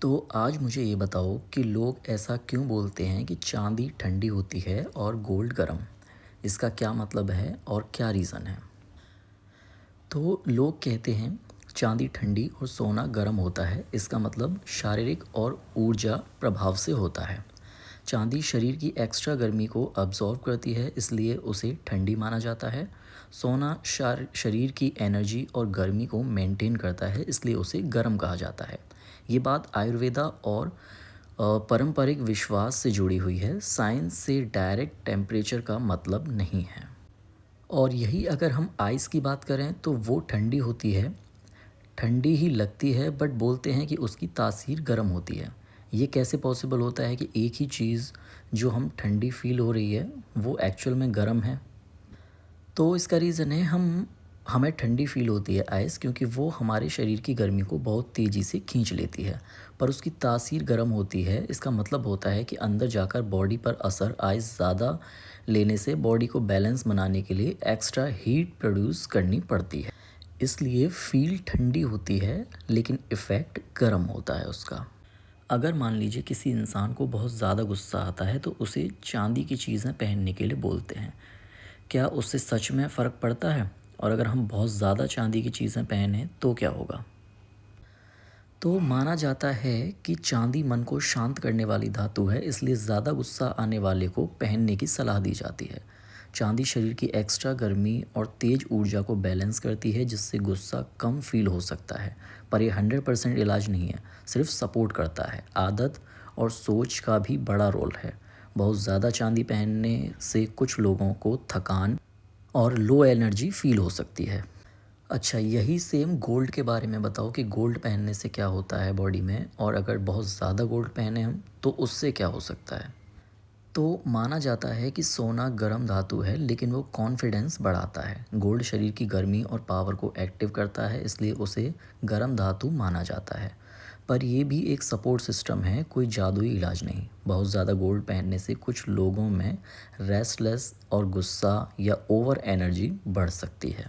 तो आज मुझे ये बताओ कि लोग ऐसा क्यों बोलते हैं कि चांदी ठंडी होती है और गोल्ड गर्म। इसका क्या मतलब है और क्या रीज़न है? तो लोग कहते हैं चांदी ठंडी और सोना गर्म होता है। इसका मतलब शारीरिक और ऊर्जा प्रभाव से होता है। चांदी शरीर की एक्स्ट्रा गर्मी को अब्जॉर्व करती है, इसलिए उसे ठंडी माना जाता है। सोना शरीर की एनर्जी और गर्मी को मेंटेन करता है, इसलिए उसे गर्म कहा जाता है। ये बात आयुर्वेदा और पारंपरिक विश्वास से जुड़ी हुई है। साइंस से डायरेक्ट टेम्परेचर का मतलब नहीं है। और यही अगर हम आइस की बात करें तो वो ठंडी होती है, ठंडी ही लगती है, बट बोलते हैं कि उसकी तासीर गर्म होती है। ये कैसे पॉसिबल होता है कि एक ही चीज़ जो हम ठंडी फील हो रही है वो एक्चुअल में गर्म है? तो इसका रीज़न है हमें ठंडी फ़ील होती है आइस, क्योंकि वो हमारे शरीर की गर्मी को बहुत तेज़ी से खींच लेती है, पर उसकी तासीर गर्म होती है। इसका मतलब होता है कि अंदर जाकर बॉडी पर असर आइस ज़्यादा लेने से बॉडी को बैलेंस बनाने के लिए एक्स्ट्रा हीट प्रोड्यूस करनी पड़ती है। इसलिए फ़ील ठंडी होती है लेकिन इफ़ेक्ट गर्म होता है उसका। अगर मान लीजिए किसी इंसान को बहुत ज़्यादा गुस्सा आता है तो उसे चांदी की चीज़ें पहनने के लिए बोलते हैं। क्या उससे सच में फ़र्क पड़ता है? और अगर हम बहुत ज़्यादा चांदी की चीज़ें पहने तो क्या होगा? तो माना जाता है कि चांदी मन को शांत करने वाली धातु है, इसलिए ज़्यादा गुस्सा आने वाले को पहनने की सलाह दी जाती है। चांदी शरीर की एक्स्ट्रा गर्मी और तेज ऊर्जा को बैलेंस करती है, जिससे गुस्सा कम फील हो सकता है। पर ये 100% इलाज नहीं है, सिर्फ सपोर्ट करता है। आदत और सोच का भी बड़ा रोल है। बहुत ज़्यादा चांदी पहनने से कुछ लोगों को थकान और लो एनर्जी फील हो सकती है। अच्छा, यही सेम गोल्ड के बारे में बताओ कि गोल्ड पहनने से क्या होता है बॉडी में, और अगर बहुत ज़्यादा गोल्ड पहने हम तो उससे क्या हो सकता है? तो माना जाता है कि सोना गर्म धातु है, लेकिन वो कॉन्फिडेंस बढ़ाता है। गोल्ड शरीर की गर्मी और पावर को एक्टिव करता है, इसलिए उसे गर्म धातु माना जाता है। पर ये भी एक सपोर्ट सिस्टम है, कोई जादुई इलाज नहीं। बहुत ज़्यादा गोल्ड पहनने से कुछ लोगों में रेस्टलेस और गुस्सा या ओवर एनर्जी बढ़ सकती है।